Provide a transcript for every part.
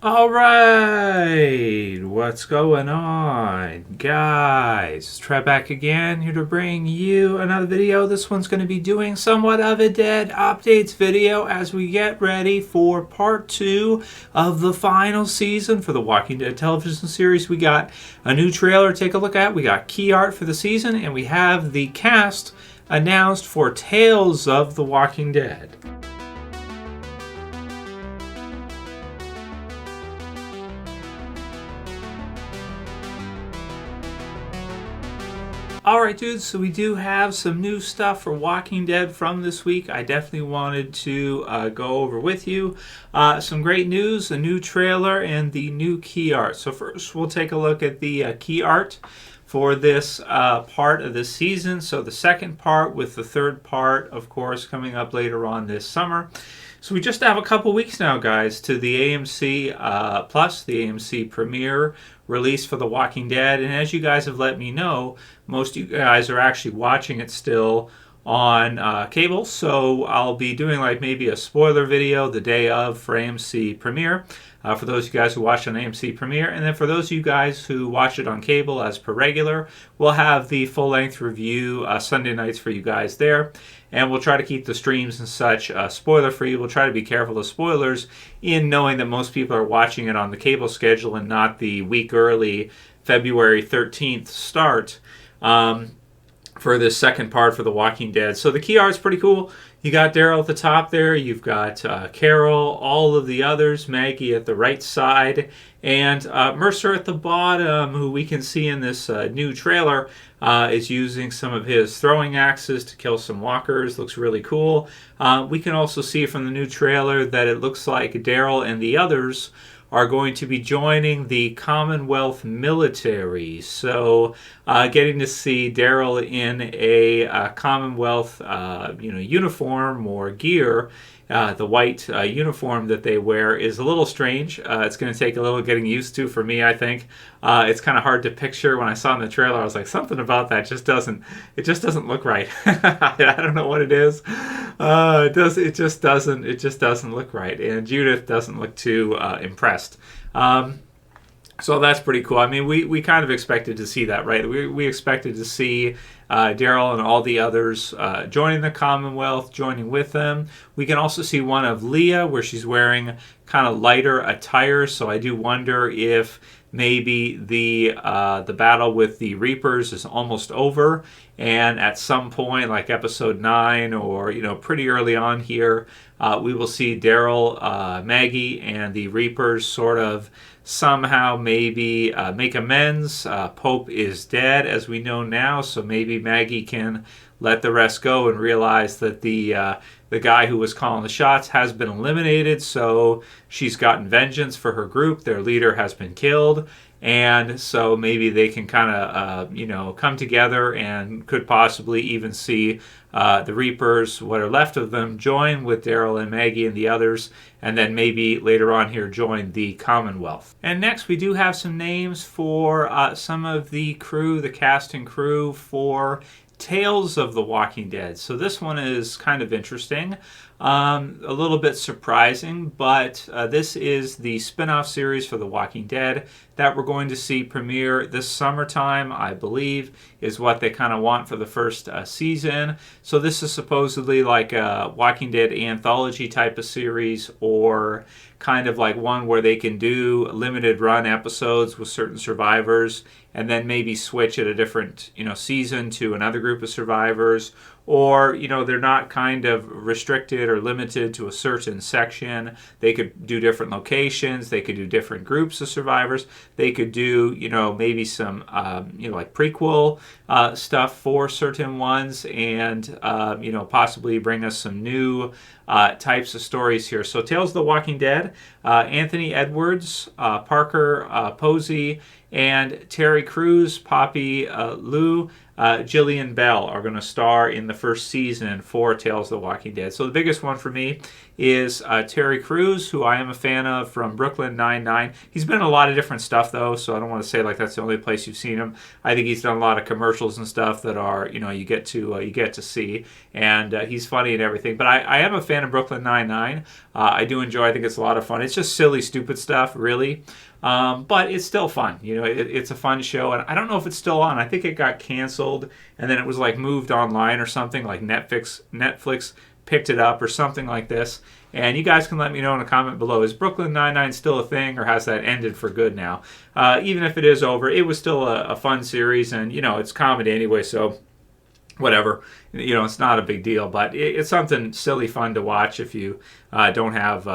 All right, what's going on, guys? Trev back again, here to bring you another video. This one's going to be doing somewhat of a dead updates video as we get ready for part 2 of the final season for the Walking Dead television series. We got a new trailer to take a look at, we got key art for the season, and we have the cast announced for Tales of the Walking Dead. Alright dudes, so we do have some new stuff for Walking Dead from this week. I definitely wanted to go over with you. Some great news, a new trailer, and the new key art. So first we'll take a look at the key art for this part of the season. So the second part with the third part, of course, coming up later on this summer. So we just have a couple weeks now, guys, to the AMC Plus, the AMC premiere release for The Walking Dead. And as you guys have let me know, most of you guys are actually watching it still on cable. So I'll be doing like maybe a spoiler video the day of for AMC premiere. For those of you guys who watch on AMC Premiere, and then for those of you guys who watch it on cable as per regular, we'll have the full-length review Sunday nights for you guys there, and we'll try to keep the streams and such spoiler-free. We'll try to be careful of spoilers in knowing that most people are watching it on the cable schedule and not the week early February 13th start for this second part for The Walking Dead. So the key art's pretty cool. You got Daryl at the top there, you've got Carol, all of the others, Maggie at the right side, and Mercer at the bottom, who we can see in this new trailer is using some of his throwing axes to kill some walkers. Looks really cool. We can also see from the new trailer that it looks like Daryl and the others are going to be joining the Commonwealth military. So getting to see Daryl in a Commonwealth uniform or gear, the white uniform that they wear, is a little strange. It's going to take a little getting used to for me, I think. It's kind of hard to picture. When I saw in the trailer, I was like, something about that just doesn't look right. I don't know what it is. It just doesn't look right. And Judith doesn't look too impressed. So that's pretty cool. I mean, we kind of expected to see that, right? We expected to see Daryl and all the others joining the Commonwealth, joining with them. We can also see one of Leah where she's wearing kind of lighter attire. So I do wonder if maybe the battle with the Reapers is almost over, and at some point, like episode 9 or pretty early on here, we will see Daryl, Maggie, and the Reapers sort of somehow maybe make amends. Pope is dead, as we know now, so maybe Maggie can let the rest go and realize that the guy who was calling the shots has been eliminated, so she's gotten vengeance for her group. Their leader has been killed, and so maybe they can kind of come together and could possibly even see the Reapers, what are left of them, join with Daryl and Maggie and the others, and then maybe later on here join the Commonwealth. And next we do have some names for some of the crew, the cast and crew for Tales of the Walking Dead. So this one is kind of interesting, a little bit surprising, but this is the spin-off series for The Walking Dead that we're going to see premiere this summertime, I believe, is what they kind of want for the first season. So this is supposedly like a Walking Dead anthology type of series, or kind of like one where they can do limited run episodes with certain survivors and then maybe switch at a different season to another group of survivors, or they're not kind of restricted or limited to a certain section. They could do different locations, they could do different groups of survivors, they could do maybe some like prequel stuff for certain ones, and possibly bring us some new types of stories here. So Tales of the Walking Dead, Anthony Edwards, Parker Posey, and Terry Crews, Poppy Liu, Jillian Bell are going to star in the first season for Tales of the Walking Dead. So the biggest one for me is Terry Crews, who I am a fan of from Brooklyn Nine-Nine. He's been in a lot of different stuff, though, so I don't want to say like that's the only place you've seen him. I think he's done a lot of commercials and stuff that are, you get to see, and he's funny and everything. But I am a fan of Brooklyn Nine-Nine. I do enjoy. I think it's a lot of fun. It's just silly, stupid stuff, really. But it's still fun. It's a fun show, and I don't know if it's still on. I think it got canceled, and then it was like moved online or something, like Netflix picked it up or something like this. And you guys can let me know in a comment below. Is Brooklyn Nine-Nine still a thing, or has that ended for good now? Even if it is over, it was still a fun series, and it's comedy anyway, so whatever. It's not a big deal, but it's something silly fun to watch if you don't have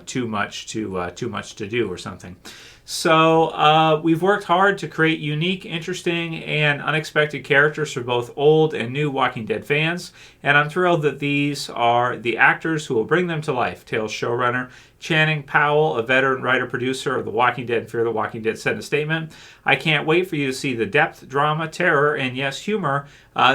too much to do or something. So we've worked hard to create unique, interesting, and unexpected characters for both old and new Walking Dead fans, and I'm thrilled that these are the actors who will bring them to life. Tales showrunner Channing Powell, a veteran writer-producer of The Walking Dead and Fear the Walking Dead, said in a statement, "I can't wait for you to see the depth, drama, terror, and yes, humor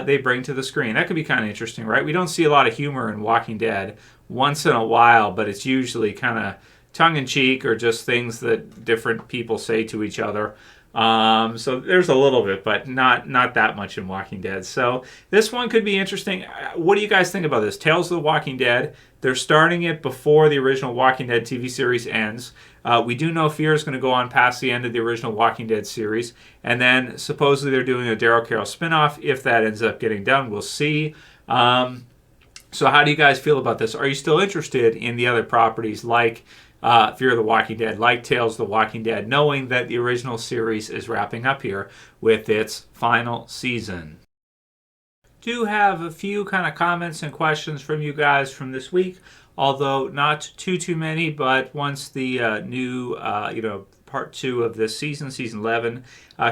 they bring to the screen." That could be kind of interesting, right? We don't see a lot of humor in Walking Dead once in a while, but it's usually kind of tongue-in-cheek or just things that different people say to each other. So there's a little bit, but not that much in Walking Dead. So this one could be interesting. What do you guys think about this? Tales of the Walking Dead. They're starting it before the original Walking Dead TV series ends. We do know Fear is going to go on past the end of the original Walking Dead series. And then supposedly they're doing a Daryl Carroll spinoff. If that ends up getting done, we'll see. So how do you guys feel about this? Are you still interested in the other properties like Fear the Walking Dead, like Tales of the Walking Dead, knowing that the original series is wrapping up here with its final season? Do have a few kind of comments and questions from you guys from this week, although not too many, but once the new part 2 of this season 11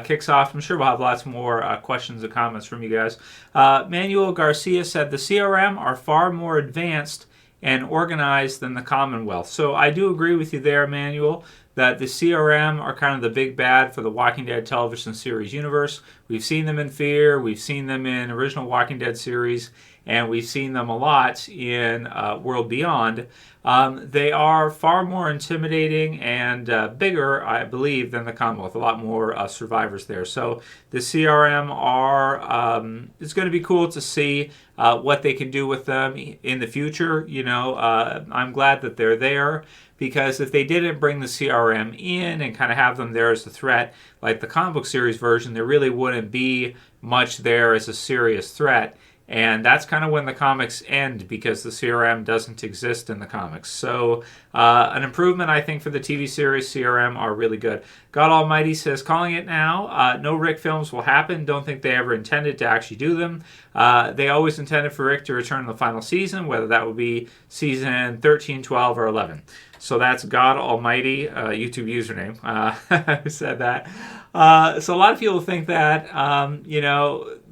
kicks off, I'm sure we'll have lots more questions and comments from you guys. Manuel Garcia said the CRM are far more advanced and organized than the Commonwealth. So I do agree with you there, Manuel, that the CRM are kind of the big bad for the Walking Dead television series universe. We've seen them in Fear, we've seen them in original Walking Dead series, and we've seen them a lot in World Beyond. They are far more intimidating and bigger, I believe, than the Commonwealth. A lot more survivors there. So the CRM are, it's going to be cool to see what they can do with them in the future. I'm glad that they're there, because if they didn't bring the CRM in and kind of have them there as a threat, like the comic book series version, there really wouldn't be much there as a serious threat. And that's kind of when the comics end, because the CRM doesn't exist in the comics. So an improvement, I think, for the TV series CRM are really good. God Almighty says, calling it now, no Rick films will happen. Don't think they ever intended to actually do them. They always intended for Rick to return in the final season, whether that would be season 13, 12, or 11. So that's God Almighty, YouTube username, who said that. So a lot of people think that,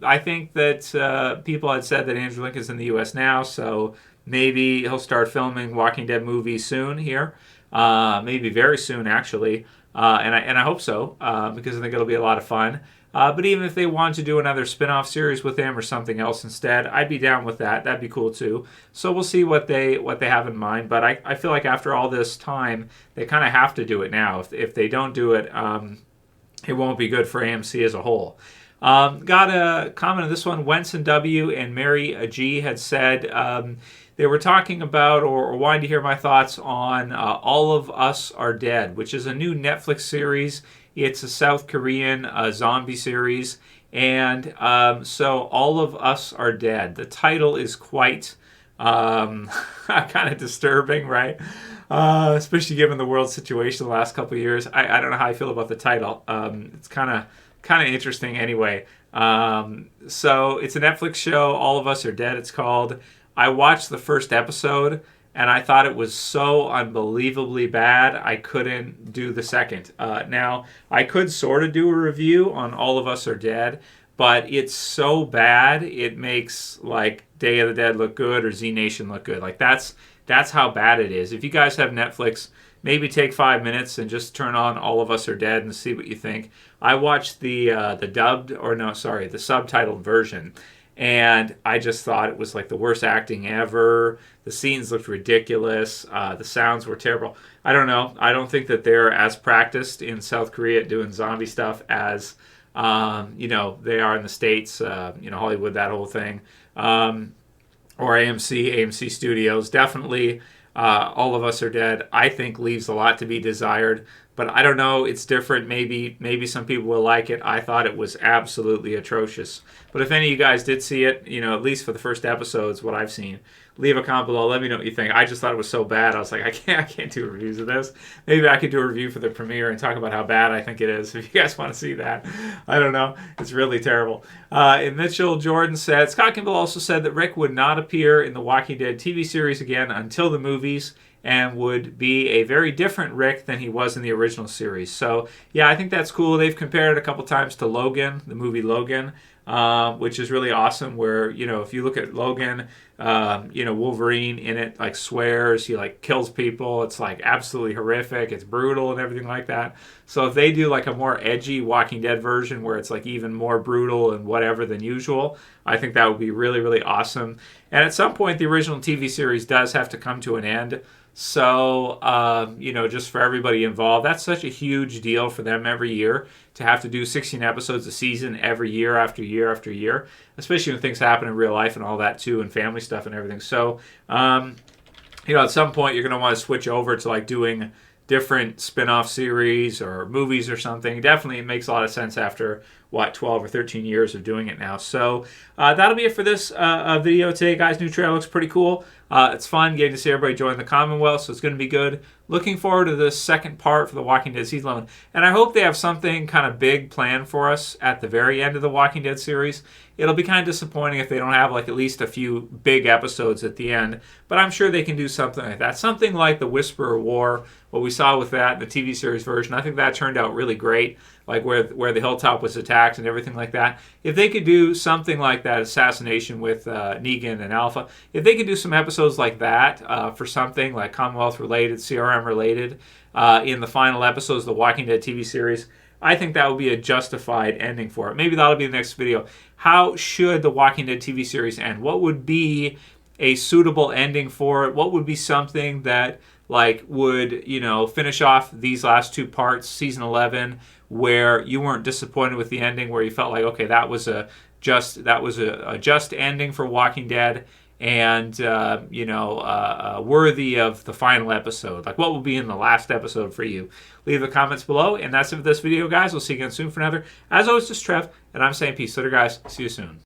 I think that people had said that Andrew Lincoln's in the U.S. now, so maybe he'll start filming Walking Dead movies soon here, maybe very soon, actually, and I hope so, because I think it'll be a lot of fun. But even if they want to do another spin-off series with him or something else instead, I'd be down with that. That'd be cool too. So we'll see what they have in mind. But I feel like after all this time, they kind of have to do it now. If they don't do it, it won't be good for AMC as a whole. Got a comment on this one. Wenson W. and Mary G. had said they were talking about or wanting to hear my thoughts on All of Us Are Dead, which is a new Netflix series. It's a South Korean zombie series. And so All of Us Are Dead. The title is quite kind of disturbing, right? Especially given the world situation the last couple of years. I don't know how I feel about the title. It's kind of interesting anyway. So it's a Netflix show. All of Us Are Dead, it's called. I watched the first episode, and I thought it was so unbelievably bad, I couldn't do the second. Now, I could sort of do a review on All of Us Are Dead, but it's so bad, it makes, like, Day of the Dead look good or Z Nation look good. Like, that's how bad it is. If you guys have Netflix, maybe take 5 minutes and just turn on All of Us Are Dead and see what you think. I watched the subtitled version, and I just thought it was like the worst acting ever. The scenes looked ridiculous. The sounds were terrible. I don't know. I don't think that they're as practiced in South Korea at doing zombie stuff as they are in the States. Hollywood, that whole thing, or AMC Studios. Definitely, All of Us Are Dead, I think, leaves a lot to be desired. But I don't know. It's different. Maybe some people will like it. I thought it was absolutely atrocious. But if any of you guys did see it, at least for the first episodes, what I've seen, leave a comment below. Let me know what you think. I just thought it was so bad. I was like, I can't do reviews of this. Maybe I could do a review for the premiere and talk about how bad I think it is. If you guys want to see that, I don't know. It's really terrible. And Mitchell Jordan said, Scott Gimple also said that Rick would not appear in the Walking Dead TV series again until the movies, and would be a very different Rick than he was in the original series. So, yeah, I think that's cool. They've compared it a couple times to Logan, the movie Logan, which is really awesome, where, if you look at Logan, Wolverine in it, like, swears, he, like, kills people. It's, like, absolutely horrific. It's brutal and everything like that. So if they do, like, a more edgy Walking Dead version where it's, like, even more brutal and whatever than usual, I think that would be really, really awesome. And at some point, the original TV series does have to come to an end. So, just for everybody involved, that's such a huge deal for them every year to have to do 16 episodes a season every year after year after year, especially when things happen in real life and all that too, and family stuff and everything. So, at some point you're going to want to switch over to like doing different spin-off series or movies or something. Definitely it makes a lot of sense after 12 or 13 years of doing it now. So that'll be it for this video today, guys. New trailer looks pretty cool. It's fun getting to see everybody join the Commonwealth, so it's going to be good. Looking forward to this second part for The Walking Dead Season 11. And I hope they have something kind of big planned for us at the very end of The Walking Dead series. It'll be kind of disappointing if they don't have like at least a few big episodes at the end, but I'm sure they can do something like that. Something like the Whisperer War, what we saw with that in the TV series version. I think that turned out really great, like where the hilltop was attacked and everything like that. If they could do something like that, assassination with Negan and Alpha, if they could do some episodes like that for something like Commonwealth related, CRM related, in the final episodes of the Walking Dead TV series, I think that would be a justified ending for it. Maybe that'll be the next video. How should the Walking Dead TV series end? What would be a suitable ending for it? What would be something that would finish off these last two parts, season 11, where you weren't disappointed with the ending, where you felt like, okay, that was a just ending for Walking Dead, and worthy of the final episode. Like, what will be in the last episode for you? Leave the comments below, and that's it for this video, guys. We'll see you again soon for another. As always, just Trev, and I'm saying peace. Later, guys. See you soon.